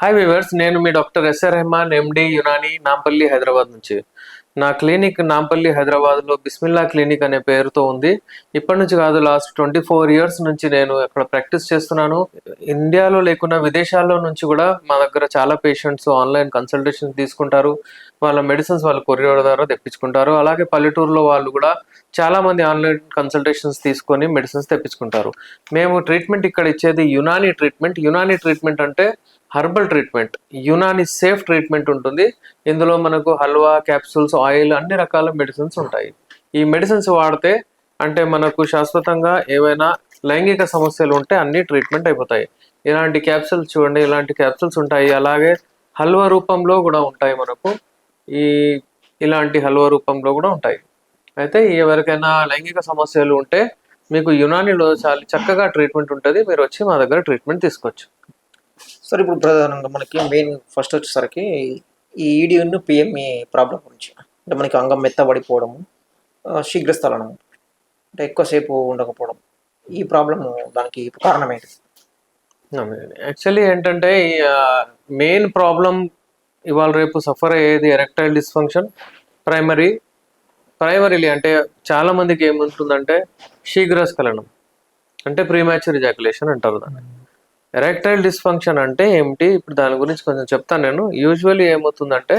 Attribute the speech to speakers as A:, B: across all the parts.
A: Hi weavers, నేను మీ doctor SR Rahman ఎండి యునాని నాంపల్లి హైదరాబాద్ నుంచి. నా క్లినిక్ నాంపల్లి హైదరాబాద్లో బిస్మిల్లా క్లినిక్ అనే పేరుతో ఉంది. ఇప్పటి నుంచి కాదు, లాస్ట్ 24 years నుంచి నేను అక్కడ ప్రాక్టీస్ చేస్తున్నాను. ఇండియాలో లేకున్నా విదేశాల్లో నుంచి కూడా మా దగ్గర చాలా పేషెంట్స్ ఆన్లైన్ కన్సల్టేషన్ తీసుకుంటారు. వాళ్ళ మెడిసిన్స్ వాళ్ళు కొరియర్ ద్వారా తెప్పించుకుంటారు. అలాగే పల్లెటూరులో వాళ్ళు కూడా చాలామంది ఆన్లైన్ కన్సల్టేషన్స్ తీసుకొని మెడిసిన్స్ తెప్పించుకుంటారు. మేము ట్రీట్మెంట్ ఇక్కడ ఇచ్చేది యునాని ట్రీట్మెంట్. యునాని ట్రీట్మెంట్ అంటే herbal treatment. Unani safe treatment ఉంటుంది. ఇందులో మనకు హల్వా, క్యాప్సూల్స్, ఆయిల్, అన్ని రకాల మెడిసిన్స్ ఉంటాయి. ఈ మెడిసిన్స్ వాడితే అంటే మనకు శాశ్వతంగా ఏవైనా లైంగిక సమస్యలు ఉంటే అన్ని ట్రీట్మెంట్ అయిపోతాయి. ఇలాంటి క్యాప్సూల్స్ చూడండి, ఇలాంటి క్యాప్సూల్స్ ఉంటాయి. అలాగే హల్వా రూపంలో కూడా ఉంటాయి మనకు. ఈ ఇలాంటి హల్వా రూపంలో కూడా ఉంటాయి. అయితే ఎవరికైనా లైంగిక సమస్యలు ఉంటే మీకు యునానిలో చాలా చక్కగా ట్రీట్మెంట్ ఉంటుంది. మీరు వచ్చి మా దగ్గర ట్రీట్మెంట్ తీసుకోవచ్చు.
B: సార్ ఇప్పుడు ప్రధానంగా మనకి మెయిన్ ఫస్ట్ వచ్చేసరికి ఈ ఈడియన్ పిఎంఈ ప్రాబ్లం గురించి అంటే మనకి అంగం మెత్తబడిపోవడము, శీఘ్రస్థలనం అంటే ఎక్కువసేపు ఉండకపోవడం, ఈ ప్రాబ్లము దానికి కారణం ఏంటి?
A: యాక్చువల్లీ ఏంటంటే మెయిన్ ప్రాబ్లం ఇవాళ రేపు సఫర్ అయ్యేది ఎరెక్టైల్ డిస్ఫంక్షన్. ప్రైమరీలీ అంటే చాలా మందికి ఏముంటుందంటే శీఘ్రస్ఖలనం, అంటే ప్రీమాచ్యూర్ ఎజాక్యులేషన్ అంటారు దాన్ని. ఎరెక్టైల్ డిస్ఫంక్షన్ అంటే ఏమిటి, ఇప్పుడు దాని గురించి కొంచెం చెప్తాను నేను. యూజువల్లీ ఏమవుతుందంటే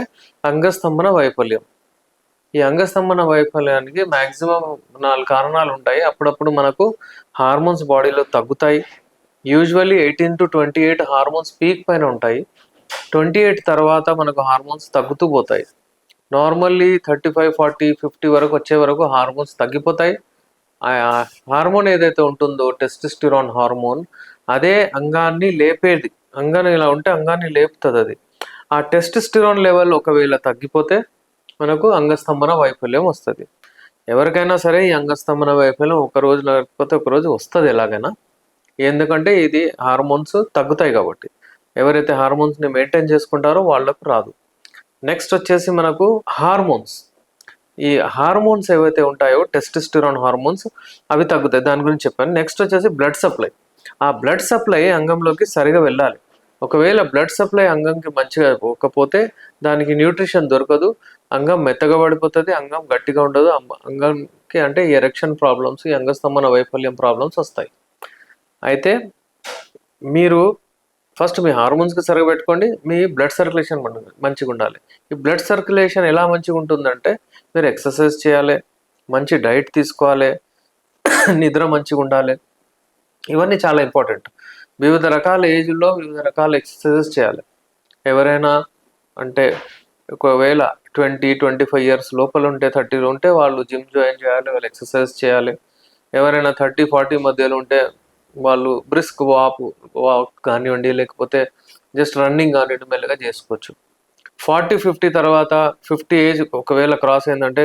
A: అంగస్తంభన వైఫల్యం. ఈ అంగస్తంభన వైఫల్యానికి మ్యాక్సిమం 4 కారణాలు ఉంటాయి. అప్పుడప్పుడు మనకు హార్మోన్స్ బాడీలో తగ్గుతాయి. యూజువల్లీ 18 to 28 హార్మోన్స్ పీక్ పైన ఉంటాయి. 28 తర్వాత మనకు హార్మోన్స్ తగ్గుతూ పోతాయి. నార్మల్లీ 35, 40, 50 వరకు వచ్చే వరకు హార్మోన్స్ తగ్గిపోతాయి. ఆ హార్మోన్ ఏదైతే ఉంటుందో టెస్టోస్టెరాన్ హార్మోన్, అదే అంగాన్ని లేపేది. అంగాన్ని ఇలా ఉంటే అంగాన్ని లేపుతుంది అది. ఆ టెస్టోస్టెరాన్ లెవెల్ ఒకవేళ తగ్గిపోతే మనకు అంగస్తంభన వైఫల్యం వస్తుంది. ఎవరికైనా సరే ఈ అంగస్తంభన వైఫల్యం ఒక రోజు లేకపోతే ఒక రోజు వస్తుంది ఎలాగైనా. ఎందుకంటే ఇది హార్మోన్స్ తగ్గుతాయి కాబట్టి. ఎవరైతే హార్మోన్స్ని మెయింటైన్ చేసుకుంటారో వాళ్ళకు రాదు. నెక్స్ట్ వచ్చేసి మనకు హార్మోన్స్. ఈ హార్మోన్స్ ఏవైతే ఉంటాయో టెస్టోస్టెరాన్ హార్మోన్స్, అవి తగ్గుతాయి. దాని గురించి చెప్పాను. నెక్స్ట్ వచ్చేసి బ్లడ్ సప్లై. ఆ బ్లడ్ సప్లై అంగంలోకి సరిగా వెళ్ళాలి. ఒకవేళ బ్లడ్ సప్లై అంగంకి మంచిగా పోకపోతే దానికి న్యూట్రిషన్ దొరకదు, అంగం మెత్తగా పడిపోతుంది, అంగం గట్టిగా ఉండదు. అంగంకి అంటే ఎరెక్షన్ ప్రాబ్లమ్స్, ఈ అంగస్తంభన వైఫల్యం ప్రాబ్లమ్స్ వస్తాయి. అయితే మీరు ఫస్ట్ మీ హార్మోన్స్కి సరిగా పెట్టుకోండి. మీ బ్లడ్ సర్క్యులేషన్ మంచిగా ఉండాలి. ఈ బ్లడ్ సర్క్యులేషన్ ఎలా మంచిగా ఉంటుందంటే మీరు ఎక్సర్సైజ్ చేయాలి, మంచి డైట్ తీసుకోవాలి, నిద్ర మంచిగా ఉండాలి. ఇవన్నీ చాలా ఇంపార్టెంట్. వివిధ రకాల ఏజ్లో వివిధ రకాల ఎక్సర్సైజెస్ చేయాలి. ఎవరైనా అంటే ఒకవేళ 20-25 years లోపల ఉంటే, 30 ఉంటే వాళ్ళు జిమ్ జాయిన్ చేయాలి, వాళ్ళు ఎక్సర్సైజ్ చేయాలి. ఎవరైనా 30-40 మధ్యలో ఉంటే వాళ్ళు బ్రిస్క్ వాక్ కానివ్వండి, లేకపోతే జస్ట్ రన్నింగ్ కానివ్వండి, మెల్లగా చేసుకోవచ్చు. 40-50 తర్వాత 50 ఏజ్ ఒకవేళ క్రాస్ అయిందంటే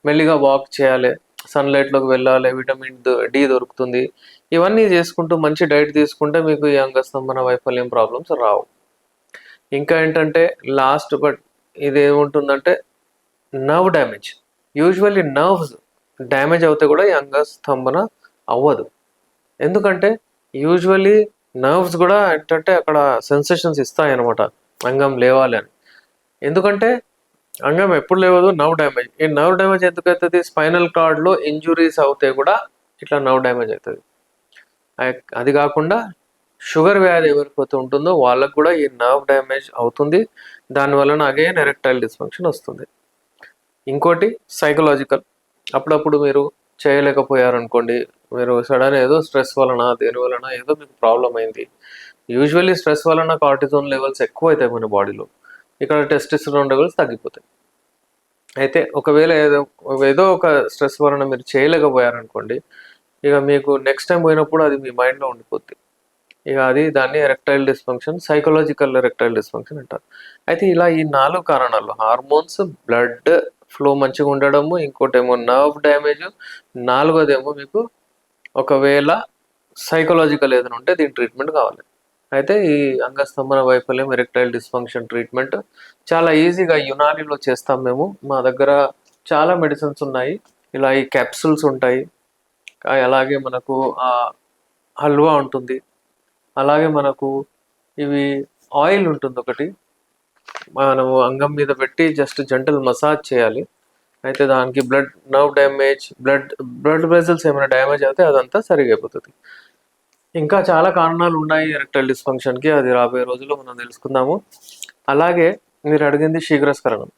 A: మెల్లిగా వాక్ చేయాలి, సన్లైట్లోకి వెళ్ళాలి, విటమిన్ డి దొరుకుతుంది. ఇవన్నీ చేసుకుంటూ మంచి డైట్ తీసుకుంటే మీకు ఈ అంగస్తంభన వైఫల్యం ప్రాబ్లమ్స్ రావు. ఇంకా ఏంటంటే లాస్ట్ బట్ ఇది ఏముంటుందంటే nerve damage. Usually nerves damage అవుతే కూడా ఈ అంగస్తంభన అవ్వదు. ఎందుకంటే యూజువల్లీ నర్వ్స్ కూడా ఏంటంటే అక్కడ సెన్సేషన్స్ ఇస్తాయి అన్నమాట, అంగం లేవాలి అని. ఎందుకంటే అంగం ఎప్పుడు లేవదు, నర్వ్ డ్యామేజ్. ఈ నర్వ్ డ్యామేజ్ ఎందుకు అవుతుంది? స్పైనల్ కార్డ్లో ఇంజురీస్ అవుతే కూడా ఇట్లా నర్వ్ డ్యామేజ్ అవుతుంది. అది కాకుండా షుగర్ వ్యాధి ఎవరికైతే ఉంటుందో వాళ్ళకు కూడా ఈ నర్వ్ డ్యామేజ్ అవుతుంది. దానివలన అగైన్ ఎరెక్టైల్ డిస్ఫంక్షన్ వస్తుంది. ఇంకోటి సైకలాజికల్. అప్పుడప్పుడు మీరు చేయలేకపోయారనుకోండి, మీరు సడన్ ఏదో స్ట్రెస్ వలన దేని వలన ఏదో మీకు ప్రాబ్లం అయింది. యూజువల్లీ స్ట్రెస్ వలన కార్టిజోన్ లెవెల్స్ ఎక్కువ అవుతాయి మన బాడీలో, ఇక్కడ టెస్టోస్టెరాన్ లెవెల్స్ తగ్గిపోతాయి. అయితే ఒకవేళ ఏదో ఒక స్ట్రెస్ వలన మీరు చేయలేకపోయారనుకోండి, ఇక మీకు నెక్స్ట్ టైం పోయినప్పుడు అది మీ మైండ్లో ఉండిపోద్ది. ఇక అది దాన్ని erectile dysfunction, psychological erectile dysfunction అంటారు. అయితే ఇలా ఈ 4 కారణాలు, హార్మోన్స్, బ్లడ్ ఫ్లో మంచిగా ఉండడము, ఇంకోటేమో నర్వ్ డ్యామేజ్, 4వదేమో మీకు ఒకవేళ సైకలాజికల్ ఏదైనా ఉంటే దీని ట్రీట్మెంట్ కావాలి. అయితే ఈ అంగస్తంభన వైఫల్యం, ఎరెక్టైల్ డిస్ఫంక్షన్ ట్రీట్మెంట్ చాలా ఈజీగా యునానిలో చేస్తాం మేము. మా దగ్గర చాలా మెడిసిన్స్ ఉన్నాయి. ఇలా ఈ క్యాప్సూల్స్ ఉంటాయి, అలాగే మనకు హల్వా ఉంటుంది, అలాగే మనకు ఇవి ఆయిల్ ఉంటుంది ఒకటి, మనము అంగం మీద పెట్టి జస్ట్ జెంటల్ మసాజ్ చేయాలి. అయితే దానికి నర్వ్ డ్యామేజ్, బ్లడ్ వెజల్స్ ఏమైనా డ్యామేజ్ అయితే అదంతా సరిగా అయిపోతుంది. ఇంకా చాలా కారణాలు ఉన్నాయి ఎరెక్టైల్ డిస్ఫంక్షన్కి, అది రాబోయే రోజుల్లో మనం తెలుసుకుందాము. అలాగే మీరు అడిగింది శీఘ్రస్ఖలనం.